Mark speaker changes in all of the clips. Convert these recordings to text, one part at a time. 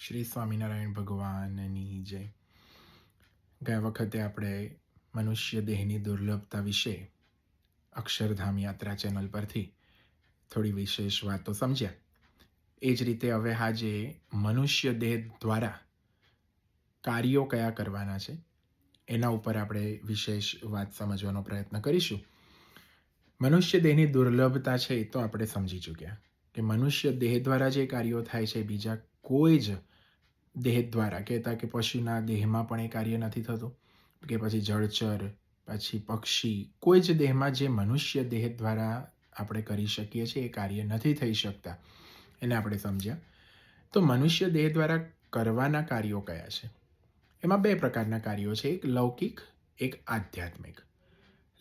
Speaker 1: શ્રી સ્વામિનારાયણ ભગવાનની જય. ગયા વખતે આપણે મનુષ્ય દેહની દુર્લભતા વિશે અક્ષરધામ યાત્રા ચેનલ પરથી થોડી વિશેષ વાતો સમજ્યા. એ જ રીતે હવે આજે મનુષ્ય દેહ દ્વારા કાર્યો કયા કરવાના છે એના ઉપર આપણે વિશેષ વાત સમજવાનો પ્રયત્ન કરીશું. મનુષ્ય દેહની દુર્લભતા છે એ તો આપણે સમજી ચૂક્યા કે મનુષ્ય દેહ દ્વારા જે કાર્યો થાય છે બીજા કોઈ જ દેહ દ્વારા, કહેતા કે પશુના દેહમાં પણ એ કાર્ય નથી થતું, કે પછી જળચર, પછી પક્ષી, કોઈ જ દેહમાં જે મનુષ્ય દેહ દ્વારા આપણે કરી શકીએ છીએ એ કાર્ય નથી થઈ શકતા. એને આપણે સમજ્યા. તો મનુષ્ય દેહ દ્વારા કરવાના કાર્યો કયા છે? એમાં બે પ્રકારના કાર્યો છે, એક લૌકિક, એક આધ્યાત્મિક.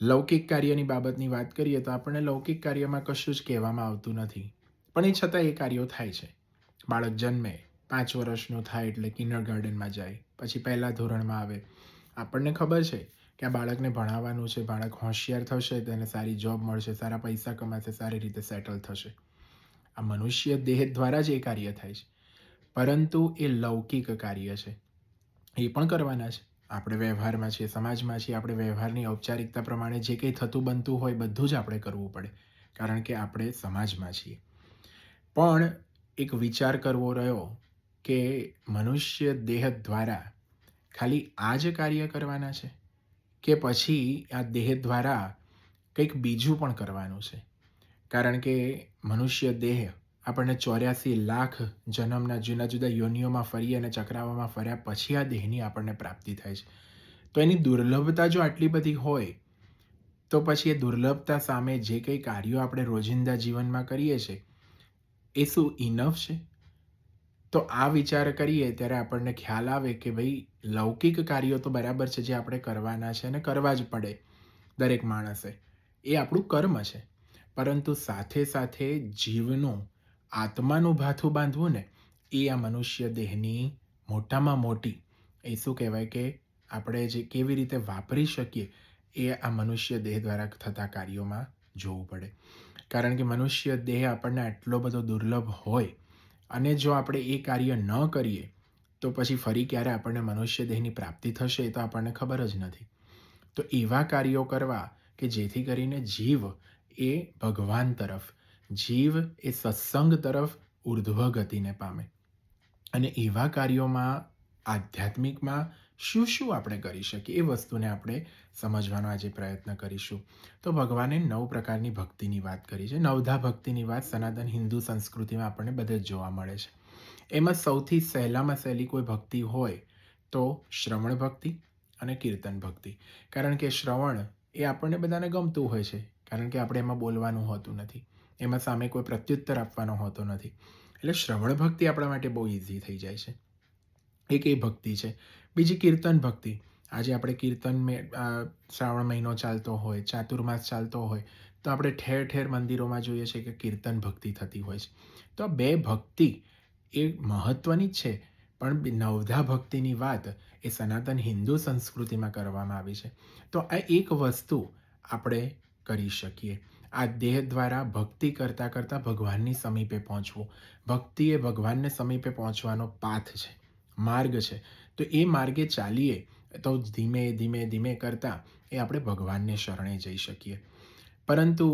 Speaker 1: લૌકિક કાર્યની બાબતની વાત કરીએ તો આપણને લૌકિક કાર્યમાં કશું જ કહેવામાં આવતું નથી, પણ એ છતાં એ કાર્યો થાય છે. બાળક જન્મે, 5 વર્ષનું થાય એટલે કિન્ડર ગાર્ડનમાં જાય, પછી પહેલા ધોરણમાં આવે. આપણને ખબર છે કે આ બાળકને ભણાવવાનું છે, બાળક હોશિયાર થશે, તેને સારી જોબ મળશે, સારા પૈસા કમાશે, સારી રીતે સેટલ થશે. આ મનુષ્ય દેહ દ્વારા જ એ કાર્ય થાય છે, પરંતુ એ લૌકિક કાર્ય છે. એ પણ કરવાના છે. આપણે વ્યવહારમાં છીએ, સમાજમાં છીએ, આપણે વ્યવહારની ઔપચારિકતા પ્રમાણે જે કંઈ થતું બનતું હોય બધું જ આપણે કરવું પડે, કારણ કે આપણે સમાજમાં છીએ. પણ એક વિચાર કરવો રહ્યો કે મનુષ્ય દેહ દ્વારા ખાલી આ જ કાર્ય કરવાના છે કે પછી આ દેહ દ્વારા કંઈક બીજું પણ કરવાનું છે. કારણ કે મનુષ્ય દેહ આપણને 84 લાખ જન્મના જુદા જુદા યોનિઓમાં ફરી અને ચક્રાવામાં ફર્યા પછી આ દેહની આપણને પ્રાપ્તિ થાય છે. તો એની દુર્લભતા જો આટલી બધી હોય તો પછી એ દુર્લભતા સામે જે કંઈ કાર્યો આપણે રોજિંદા જીવનમાં કરીએ છીએ એ શું ઇનફ છે? તો આ વિચાર કરીએ ત્યારે આપણને ખ્યાલ આવે કે ભાઈ લૌકિક કાર્યો તો બરાબર છે જે આપણે કરવાના છે અને કરવા જ પડે દરેક માણસે, એ આપણું કર્મ છે. પરંતુ સાથે સાથે જીવનું, આત્માનું ભાથું બાંધવું ને એ આ મનુષ્ય દેહની મોટામાં મોટી, એ શું કહેવાય કે આપણે જે કેવી રીતે વાપરી શકીએ એ આ મનુષ્ય દેહ દ્વારા થતા કાર્યોમાં જોવું પડે. કારણ કે મનુષ્ય દેહ આપણને આટલો બધો દુર્લભ હોય અને જો આપણે એ કાર્ય ન કરીએ તો પછી ફરી ક્યારે આપણને મનુષ્ય દેહની પ્રાપ્તિ થશે એ તો આપણને ખબર જ નથી. તો એવા કાર્યો કરવા કે જેથી કરીને જીવ એ ભગવાન તરફ, જીવ એ સત્સંગ તરફ ઉર્ધ્વ ગતિને પામે. અને એવા કાર્યોમાં આધ્યાત્મિકમાં શું શું આપણે કરી શકીએ એ વસ્તુને આપણે સમજવાનો આજે પ્રયત્ન કરીશું. તો ભગવાને 9 પ્રકારની ભક્તિની વાત કરી છે. 9ધા ભક્તિની વાત સનાતન હિન્દુ સંસ્કૃતિમાં આપણને બધે જ જોવા મળે છે. એમાં સૌથી સહેલામાં સહેલી કોઈ ભક્તિ હોય તો શ્રવણ ભક્તિ અને કીર્તન ભક્તિ. કારણ કે શ્રવણ એ આપણને બધાને ગમતું હોય છે, કારણ કે આપણે એમાં બોલવાનું હોતું નથી, એમાં સામે કોઈ પ્રત્યુત્તર આપવાનો હોતો નથી, એટલે શ્રવણ ભક્તિ આપણા માટે બહુ ઇઝી થઈ જાય છે. એક એ ભક્તિ છે. બીજી કીર્તન ભક્તિ. આજે આપણે કીર્તન શ્રાવણ મહિનો ચાલતો હોય, ચાતુર્માસ ચાલતો હોય તો આપણે ઠેર ઠેર મંદિરોમાં જોઈએ છીએ કે કીર્તન ભક્તિ થતી હોય છે. તો આ બે ભક્તિ એ મહત્ત્વની જ છે, પણ 9ધા ભક્તિની વાત એ સનાતન હિન્દુ સંસ્કૃતિમાં કરવામાં આવી છે. તો આ એક વસ્તુ આપણે કરી શકીએ. આ દેહ દ્વારા ભક્તિ કરતાં કરતાં ભગવાનની સમીપે પહોંચવું. ભક્તિ એ ભગવાનને સમીપે પહોંચવાનો પાથ છે, માર્ગ છે. તો એ માર્ગે ચાલીએ તો ધીમે ધીમે ધીમે કરતાં એ આપણે ભગવાનને શરણે જઈ શકીએ. પરંતુ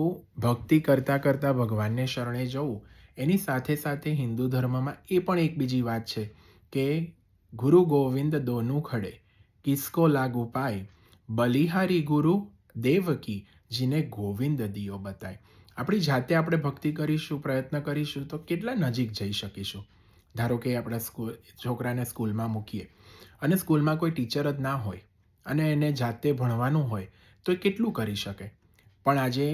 Speaker 1: ભક્તિ કરતાં કરતાં ભગવાનને શરણે જવું એની સાથે સાથે હિન્દુ ધર્મમાં એ પણ એક બીજી વાત છે કે ગુરુ ગોવિંદ દોનું ખડે, કિસકો લાગુ પાય, બલિહારી ગુરુ દેવકી, જીને ગોવિંદ દિયો બતાય. આપણી જાતે આપણે ભક્તિ કરીશું, પ્રયત્ન કરીશું તો કેટલા નજીક જઈ શકીશું. ધારો કે આપણા છોકરાને સ્કૂલમાં મૂકીએ અને સ્કૂલમાં કોઈ ટીચર જ ના હોય અને એને જાતે ભણવાનું હોય તો એ કેટલું કરી શકે. પણ આજે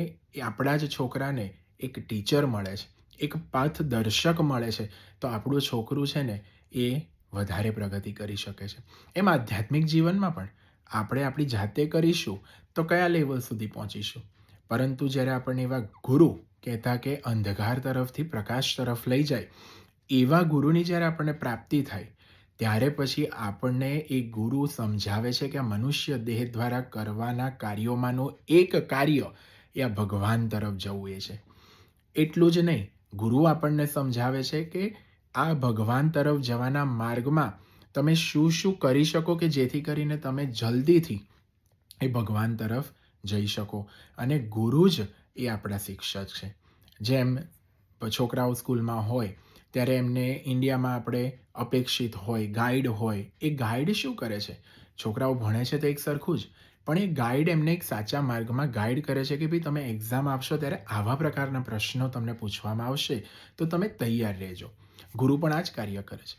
Speaker 1: આપણા જ છોકરાને એક ટીચર મળે છે, એક પથદર્શક મળે છે, તો આપણું છોકરું છે ને એ વધારે પ્રગતિ કરી શકે છે. એમ આધ્યાત્મિક જીવનમાં પણ આપણે આપણી જાતે કરીશું તો કયા લેવલ સુધી પહોંચીશું. પરંતુ જ્યારે આપણને એવા ગુરુ, કહેતા કે અંધકાર તરફથી પ્રકાશ તરફ લઈ જાય, એવા ગુરુની જ્યારે આપણને પ્રાપ્તિ થાય ત્યારે પછી આપણને એ ગુરુ સમજાવે છે કે આ મનુષ્ય દેહ દ્વારા કરવાના કાર્યોમાંનું એક કાર્ય એ આ ભગવાન તરફ જવું એ છે. એટલું જ નહીં, ગુરુ આપણને સમજાવે છે કે આ ભગવાન તરફ જવાના માર્ગમાં તમે શું શું કરી શકો કે જેથી કરીને તમે જલ્દીથી એ ભગવાન તરફ જઈ શકો. અને ગુરુ જ એ આપણા શિક્ષક છે. જેમ છોકરાઓ સ્કૂલમાં હોય ત્યારે એમને ઇન્ડિયામાં આપણે અપેક્ષિત હોય, ગાઈડ હોય. એ ગાઈડ શું કરે છે? છોકરાઓ ભણે છે તો એક સરખું જ, પણ એ ગાઈડ એમને એક સાચા માર્ગમાં ગાઈડ કરે છે કે ભાઈ તમે એક્ઝામ આપશો ત્યારે આવા પ્રકારના પ્રશ્નો તમને પૂછવામાં આવશે, તો તમે તૈયાર રહેજો. ગુરુ પણ આ જ કાર્ય કરે છે.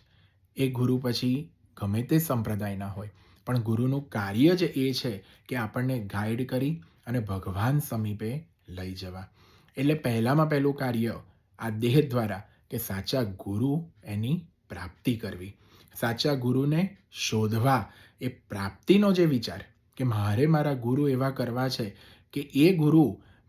Speaker 1: એ ગુરુ પછી ગમે તે સંપ્રદાયના હોય, પણ ગુરુનું કાર્ય જ એ છે કે આપણને ગાઈડ કરી અને ભગવાન સમીપે લઈ જવા. એટલે પહેલામાં પહેલું કાર્ય આ દેહ દ્વારા કે સાચા ગુરુ એની પ્રાપ્તિ કરવી. સાચા ગુરુને શોધવા, એ પ્રાપ્તિનો જે વિચાર કે મારે મારા ગુરુ એવા કરવા છે કે એ ગુરુ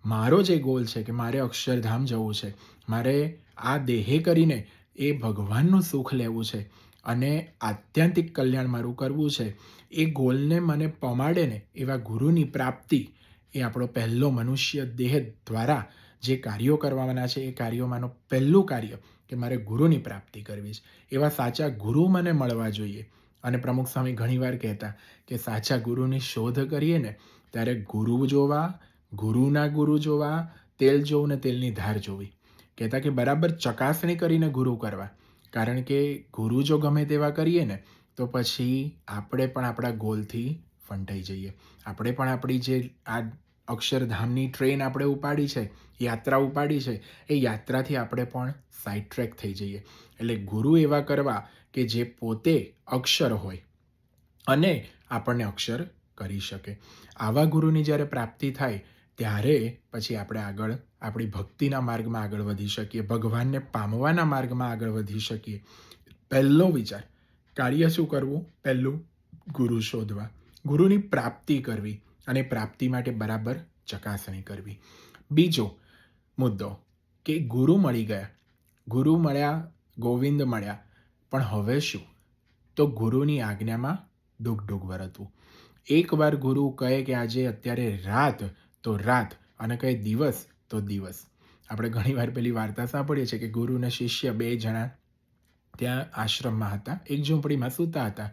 Speaker 1: મારો જે ગોલ છે કે મારે અક્ષરધામ જવું છે, મારે આ દેહે કરીને એ ભગવાનનું સુખ લેવું છે અને આત્યંતિક કલ્યાણ મારું કરવું છે, એ ગોલને મને પમાડે ને એવા ગુરુની પ્રાપ્તિ એ આપણો પહેલો મનુષ્ય દેહ દ્વારા જે કાર્યો કરવાના છે, એ કાર્યોમાંનું પહેલું કાર્ય કે મારે ગુરુની પ્રાપ્તિ કરવી છે. એવા સાચા ગુરુ મને મળવા જોઈએ. અને પ્રમુખ સ્વામી ઘણીવાર કહેતા કે સાચા ગુરુની શોધ કરીએ ને ત્યારે ગુરુ જોવા, ગુરુના ગુરુ જોવા, તેલ જોવું ને તેલની ધાર જોવી. કહેતા કે બરાબર ચકાસણી કરીને ગુરુ કરવા. કારણ કે ગુરુ જો ગમે તેવા કરીએ ને તો પછી આપણે પણ આપણા ગોલથી ફંટાઈ જઈએ. આપણે પણ આપણી જે આ અક્ષરધામની ટ્રેન આપણે ઉપાડી છે, યાત્રા ઉપાડી છે, એ યાત્રાથી આપણે પણ સાઈડ ટ્રેક થઈ જઈએ. એટલે ગુરુ એવા કરવા કે જે પોતે અક્ષર હોય અને આપણને અક્ષર કરી શકે. આવા ગુરુની જ્યારે પ્રાપ્તિ થાય ત્યારે પછી આપણે આગળ આપણી ભક્તિના માર્ગમાં આગળ વધી શકીએ, ભગવાનને પામવાના માર્ગમાં આગળ વધી શકીએ. પહેલો વિચાર, કાર્ય શું કરવું? પહેલું, ગુરુ શોધવા, ગુરુની પ્રાપ્તિ કરવી અને પ્રાપ્તિ માટે બરાબર ચકાસણી કરવી. બીજો મુદ્દો કે ગુરુ મળી ગયા, ગુરુ મળ્યા, ગોવિંદ મળ્યા, પણ હવે શું? તો ગુરુની આજ્ઞામાં ડૂગ વર્તવું. એકવાર ગુરુ કહે કે આજે અત્યારે રાત તો રાત, અને કહે દિવસ તો દિવસ. આપણે ઘણીવાર પેલી વાર્તા સાંભળીએ છીએ કે ગુરુ અને શિષ્ય બે જણા ત્યાં આશ્રમમાં હતા, એક ઝૂંપડીમાં સૂતા હતા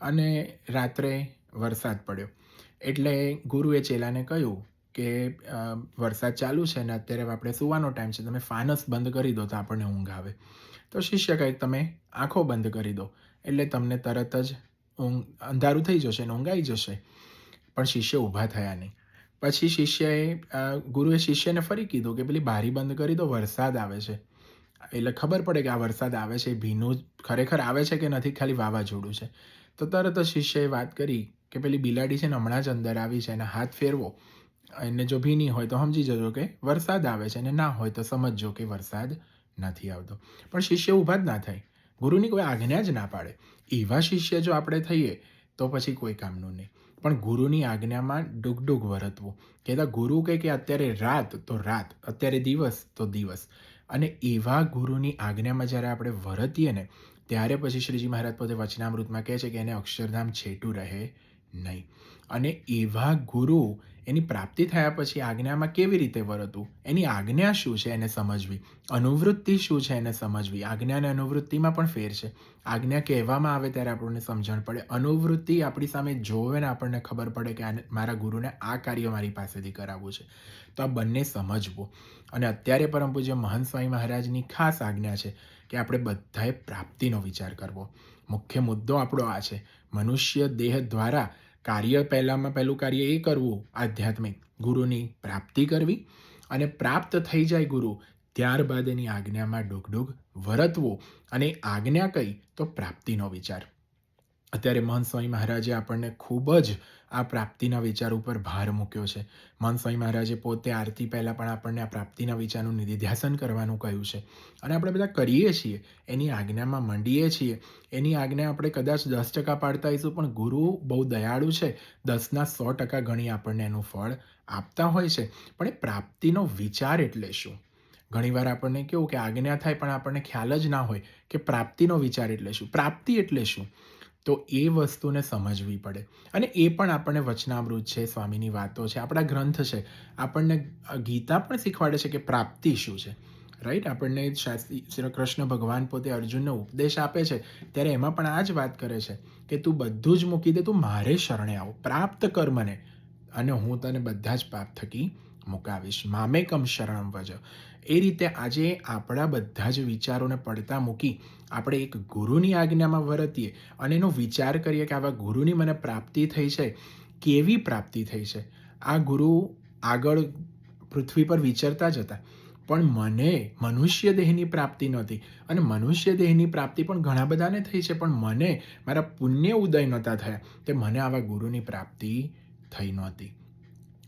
Speaker 1: અને રાત્રે વરસાદ પડ્યો. એટલે ગુરુએ ચેલાને કહ્યું કે વરસાદ ચાલુ છે ને અત્યારે આપણે સૂવાનો ટાઈમ છે, તમે ફાનસ બંધ કરી દો તો આપણને ઊંઘ આવે. તો શિષ્ય કહે તમે આંખો બંધ કરી દો એટલે તમને તરત જ અંધારું થઈ જશે ને ઊંઘ આવી જશે. પણ શિષ્ય ઊભા થયા નહીં. પછી ગુરુએ શિષ્યને ફરી કીધું કે પેલી બારી બંધ કરી દો, વરસાદ આવે છે. એટલે ખબર પડે કે આ વરસાદ આવે છે, ભીનું ખરેખર આવે છે કે નથી, ખાલી વાવાઝોડું છે. તો તરત જ શિષ્યએ વાત કરી કે પેલી બિલાડી છે ને હમણાં જ અંદર આવી છે, એને હાથ ફેરવો, એને જો ભીની હોય તો સમજી જજો કે વરસાદ આવે છે, અને ના હોય તો સમજજો કે વરસાદ નથી આવતો. પણ શિષ્ય ઊભા જ ના થાય, ગુરુની કોઈ આજ્ઞા જ ના પાડે. એવા શિષ્ય જો આપણે થઈએ તો પછી કોઈ કામનું નહીં. પણ ગુરુની આજ્ઞામાં ડૂગ વર્તવું. કહેતા ગુરુ કહે કે અત્યારે રાત તો રાત, અત્યારે દિવસ તો દિવસ. અને એવા ગુરુની આજ્ઞામાં જ્યારે આપણે વર્તીએ ને ત્યારે પછી શ્રીજી મહારાજ પોતે વચનામૃતમાં કહે છે કે એને અક્ષરધામ છેટું રહે નહીં. અને એવા ગુરુ એની પ્રાપ્તિ થયા પછી આજ્ઞામાં કેવી રીતે વર્તવું, એની આજ્ઞા શું છે એને સમજવી, અનુવૃત્તિ શું છે એને સમજવી. આજ્ઞા અને અનુવૃત્તિમાં પણ ફેર છે. આજ્ઞા કહેવામાં આવે ત્યારે આપણને સમજણ પડે, અનુવૃત્તિ આપણી સામે જોવે ને આપણને ખબર પડે કે મારા ગુરુને આ કાર્ય મારી પાસેથી કરાવવું છે. તો આ બંને સમજવું. અને અત્યારે પરમ પૂજ્ય મહંત સ્વામી મહારાજની ખાસ આજ્ઞા છે કે આપણે બધાએ પ્રાપ્તિનો વિચાર કરવો. મુખ્ય મુદ્દો આપણો આ છે, મનુષ્ય દેહ દ્વારા પહેલું કાર્ય એ કરવું આધ્યાત્મિક, ગુરુની પ્રાપ્તિ કરવી. અને પ્રાપ્ત થઈ જાય ગુરુ ત્યારબાદ એની આજ્ઞામાં ડૂગ વર્તવું. અને આજ્ઞા કઈ? તો પ્રાપ્તિનો વિચાર. અત્યારે મહંત સ્વામી મહારાજે આપણને ખૂબ જ આ પ્રાપ્તિના વિચાર ઉપર ભાર મૂક્યો છે. મહંત સ્વામી મહારાજે પોતે આરતી પહેલાં પણ આપણને આ પ્રાપ્તિના વિચારનું નિધિધ્યાસન કરવાનું કહ્યું છે. અને આપણે બધા કરીએ છીએ, એની આજ્ઞામાં મંડીએ છીએ. એની આજ્ઞા આપણે કદાચ 10% પાડતા હોઈશું, પણ ગુરુ બહુ દયાળુ છે, 10ના 100% ગણી આપણને એનું ફળ આપતા હોય છે. પણ એ પ્રાપ્તિનો વિચાર એટલે શું? ઘણીવાર આપણને કેવું કે આજ્ઞા થાય પણ આપણને ખ્યાલ જ ના હોય કે પ્રાપ્તિનો વિચાર એટલે શું, પ્રાપ્તિ એટલે શું. તો એ વસ્તુને સમજવી પડે. અને એ પણ આપણને વચનામૃત છે, સ્વામીની વાતો છે, આપણા ગ્રંથ છે, આપણને ગીતા પણ શીખવાડે છે કે પ્રાપ્તિ શું છે. રાઈટ. આપણને શ્રી કૃષ્ણ ભગવાન પોતે અર્જુનને ઉપદેશ આપે છે ત્યારે એમાં પણ આ જ વાત કરે છે કે તું બધું જ મૂકી દે, તું મારે શરણે આવ, પ્રાપ્ત કર મને, અને હું તને બધા જ પાપ થકી મુકાવીશ. મામેકમ શરણમ વજ. એ રીતે આજે આપણા બધા જ વિચારોને પડતા મૂકી આપણે એક ગુરુની આજ્ઞામાં વર્તીએ અને એનો વિચાર કરીએ કે આવા ગુરુની મને પ્રાપ્તિ થઈ છે, કેવી પ્રાપ્તિ થઈ છે. આ ગુરુ આગળ પૃથ્વી પર વિચરતા જ હતા, પણ મને મનુષ્ય દેહની પ્રાપ્તિ નહોતી, અને મનુષ્ય દેહની પ્રાપ્તિ પણ ઘણા બધાને થઈ છે, પણ મને મારા પુણ્ય ઉદય નહોતા થયા કે મને આવા ગુરુની પ્રાપ્તિ થઈ નહોતી.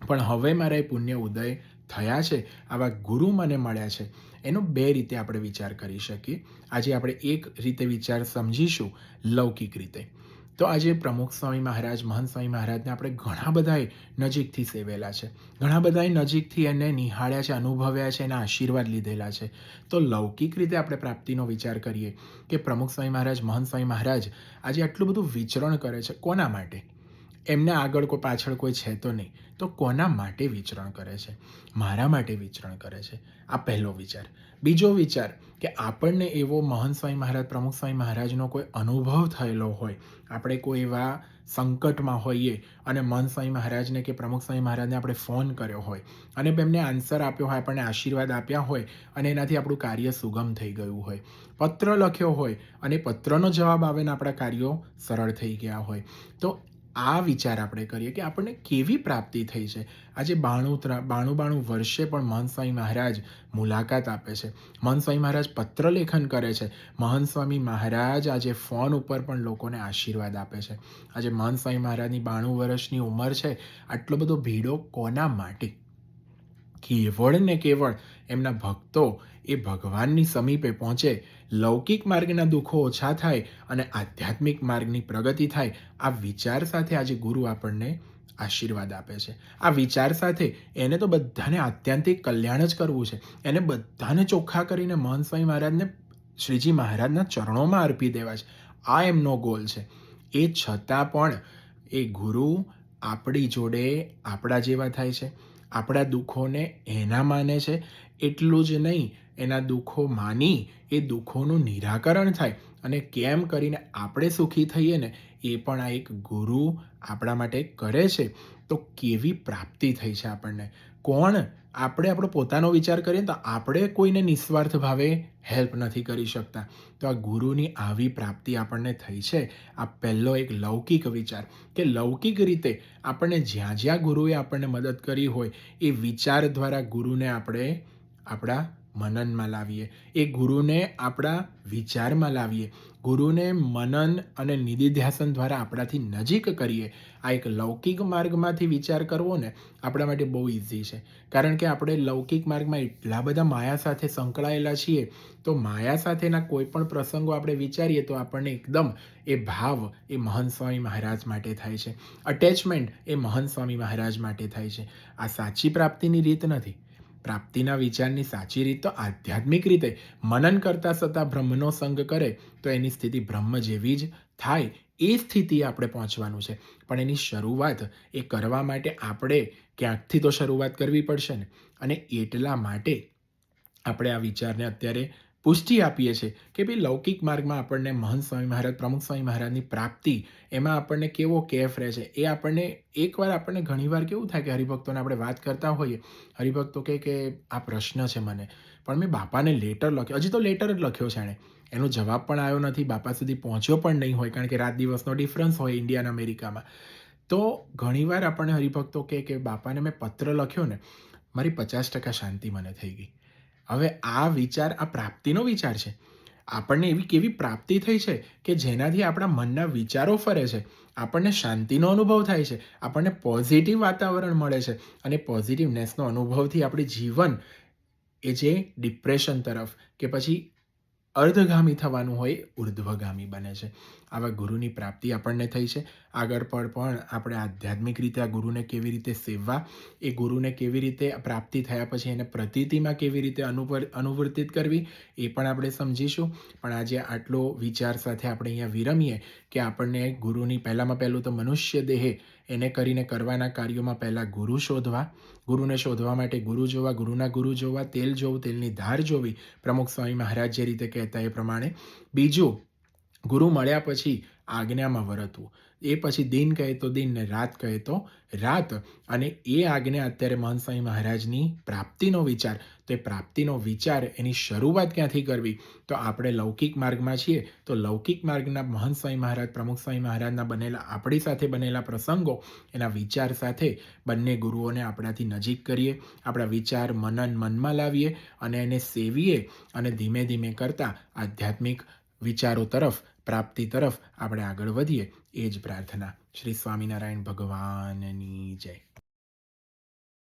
Speaker 1: પણ હવે મારા એ પુણ્ય ઉદય થયા છે, આવા ગુરુ મને મળ્યા છે. એનો બે રીતે આપણે વિચાર કરી શકીએ. આજે આપણે એક રીતે વિચાર સમજીશું, લૌકિક રીતે. તો આજે પ્રમુખ સ્વામી મહારાજ, મહંત સ્વામી મહારાજને આપણે ઘણા બધાએ નજીકથી સેવેલા છે, ઘણા બધાએ નજીકથી એને નિહાળ્યા છે, અનુભવ્યા છે, એના આશીર્વાદ લીધેલા છે. તો લૌકિક રીતે આપણે પ્રાપ્તિનો વિચાર કરીએ કે પ્રમુખ સ્વામી મહારાજ, મહંત સ્વામી મહારાજ આજે આટલું બધું વિચરણ કરે છે, કોના માટે? એમને આગળ કોઈ પાછળ કોઈ છે તો નહીં, તો કોના માટે વિચરણ કરે છે? મારા માટે વિચરણ કરે છે. આ પહેલો વિચાર. બીજો વિચાર કે આપણને એવો મહંત સ્વામી મહારાજ, પ્રમુખ સ્વામી મહારાજનો કોઈ અનુભવ થયેલો હોય, આપણે કોઈ એવા સંકટમાં હોઈએ અને મહંત સ્વામી મહારાજને કે પ્રમુખ સ્વામી મહારાજને આપણે ફોન કર્યો હોય અને એમને આન્સર આપ્યો હોય, આપણને આશીર્વાદ આપ્યા હોય અને એનાથી આપણું કાર્ય સુગમ થઈ ગયું હોય, પત્ર લખ્યો હોય અને પત્રનો જવાબ આવે ને આપણા કાર્યો સરળ થઈ ગયા હોય. તો આ વિચાર આપણે કરીએ કે આપણને કેવી પ્રાપ્તિ થઈ છે. આજે 92 વર્ષે પણ મહંત સ્વામી મહારાજ મુલાકાત આપે છે, મહંત સ્વામી મહારાજ પત્ર લેખન કરે છે, મહંત સ્વામી મહારાજ આજે ફોન ઉપર પણ લોકોને આશીર્વાદ આપે છે. આજે મહંત સ્વામી મહારાજની 92 વર્ષની ઉંમર છે, આટલો બધો ભીડો કોના માટે? કેવળ ને કેવળ એમના ભક્તો એ ભગવાનની સમીપે પહોંચે, લૌકિક માર્ગના દુઃખો ઓછા થાય અને આધ્યાત્મિક માર્ગની પ્રગતિ થાય. આ વિચાર સાથે આજે ગુરુ આપણને આશીર્વાદ આપે છે. આ વિચાર સાથે એને તો બધાને આત્યંતિક કલ્યાણ જ કરવું છે, એને બધાને ચોખ્ખા કરીને મહંત સ્વામી મહારાજને શ્રીજી મહારાજના ચરણોમાં અર્પી દેવા છે. આ એમનો ગોલ છે. એ છતાં પણ એ ગુરુ આપણી જોડે આપણા જેવા થાય છે, આપણા દુઃખોને એના માને છે. એટલું જ નહીં, એના દુઃખો માની એ દુઃખોનું નિરાકરણ થાય અને કેમ કરીને આપણે સુખી થઈએ ને એ પણ આ એક ગુરુ આપણા માટે કરે છે. તો કેવી પ્રાપ્તિ થઈ છે આપણને? કોણ? આપણે આપણો પોતાનો વિચાર કરીએ તો આપણે કોઈને નિસ્વાર્થ ભાવે હેલ્પ નથી કરી શકતા. તો આ ગુરુની આવી પ્રાપ્તિ આપણને થઈ છે. આ પહેલો એક લૌકિક વિચાર કે લૌકિક રીતે આપણને જ્યાં જ્યાં ગુરુએ આપણને મદદ કરી હોય એ વિચાર દ્વારા ગુરુને આપણે આપણા મનનમાં લાવીએ, એ ગુરુને આપણા વિચારમાં લાવીએ, ગુરુને મનન અને નિધિધ્યાસન દ્વારા આપણાથી નજીક કરીએ. આ એક લૌકિક માર્ગમાંથી વિચાર કરવો ને આપણા માટે બહુ ઇઝી છે, કારણ કે આપણે લૌકિક માર્ગમાં એટલા બધા માયા સાથે સંકળાયેલા છીએ. તો માયા સાથેના કોઈ પણ પ્રસંગો આપણે વિચારીએ તો આપણને એકદમ એ ભાવ એ મહંત સ્વામી મહારાજ માટે થાય છે, અટેચમેન્ટ એ મહંત સ્વામી મહારાજ માટે થાય છે. આ સાચી પ્રાપ્તિની રીત નથી. પ્રાપ્તિના વિચારની સાચી રીત તો આધ્યાત્મિક રીતે મનન કરતા છતાં બ્રહ્મનો સંગ કરે તો એની સ્થિતિ બ્રહ્મ જેવી જ થાય. એ સ્થિતિએ આપણે પહોંચવાનું છે. પણ એની શરૂઆત એ કરવા માટે આપણે ક્યાંકથી તો શરૂઆત કરવી પડશે ને. અને એટલા માટે આપણે આ વિચારને અત્યારે પુષ્ટિ આપીએ છીએ કે ભાઈ લૌકિક માર્ગમાં આપણને મહંત સ્વામી મહારાજ, પ્રમુખ સ્વામી મહારાજની પ્રાપ્તિ એમાં આપણને કેવો કેફ રહે છે. એ આપણને એકવાર આપણને ઘણીવાર કેવું થાય કે હરિભક્તોને આપણે વાત કરતા હોઈએ, હરિભક્તો કે આ પ્રશ્ન છે મને, પણ મેં બાપાને લેટર લખ્યો, હજી તો લેટર જ લખ્યો છે એણે, એનો જવાબ પણ આવ્યો નથી, બાપા સુધી પહોંચ્યો પણ નહીં હોય, કારણ કે રાત દિવસનો ડિફરન્સ હોય ઇન્ડિયા અને અમેરિકામાં. તો ઘણીવાર આપણને હરિભક્તો કે બાપાને મેં પત્ર લખ્યો ને, મારી 50% શાંતિ મને થઈ ગઈ. હવે આ વિચાર આ પ્રાપ્તિનો વિચાર છે. આપણને એવી કેવી પ્રાપ્તિ થઈ છે કે જેનાથી આપણા મનના વિચારો ફરે છે, આપણને શાંતિનો અનુભવ થાય છે, આપણને પોઝિટિવ વાતાવરણ મળે છે અને પોઝિટિવનેસનો અનુભવથી આપણું જીવન એ જે ડિપ્રેશન તરફ કે પછી અર્ધગામી થવાનું હોય ઉર્ધ્વગામી બને છે. આવા ગુરુની પ્રાપ્તિ આપણને થઈ છે. આગળ પણ આપણે આધ્યાત્મિક રીતે આ ગુરુને કેવી રીતે સેવવા, એ ગુરુને કેવી રીતે પ્રાપ્તિ થયા પછી એને પ્રતીતિમાં કેવી રીતે અનુવર્તિત કરવી એ પણ આપણે સમજીશું. પણ આજે આટલો વિચાર સાથે આપણે અહીંયા વિરમીએ કે આપણને ગુરુની પહેલામાં પહેલું તો મનુષ્ય દેહે એને કરીને કરવાના કાર્યોમાં પહેલાં ગુરુ શોધવા, ગુરુને શોધવા માટે ગુરુ જોવા, ગુરુના ગુરુ જોવા, તેલ જોવું, તેલની ધાર જોવી, પ્રમુખ સ્વામી મહારાજ જે રીતે કહેતા એ પ્રમાણે. બીજું, ગુરુ મળ્યા પછી આજ્ઞામાં વર્તવું. એ પછી દિન કહે તો દિન ને રાત કહે તો રાત. અને એ આજ્ઞા અત્યારે મહંત સ્વામી મહારાજની પ્રાપ્તિનો વિચાર. તો એ પ્રાપ્તિનો વિચાર એની શરૂઆત ક્યાંથી કરવી? તો આપણે લૌકિક માર્ગમાં છીએ તો લૌકિક માર્ગના મહંત સ્વામી મહારાજ, પ્રમુખ સ્વામી મહારાજના બનેલા, આપણી સાથે બનેલા પ્રસંગો, એના વિચાર સાથે બંને ગુરુઓને આપણાથી નજીક કરીએ, આપણા વિચાર મનન મનમાં લાવીએ અને એને સેવીએ અને ધીમે ધીમે કરતાં આધ્યાત્મિક વિચારો તરફ, પ્રાપ્તિ તરફ આપણે આગળ વધીએ. એ જ પ્રાર્થના. શ્રી સ્વામિનારાયણ ભગવાનની જય.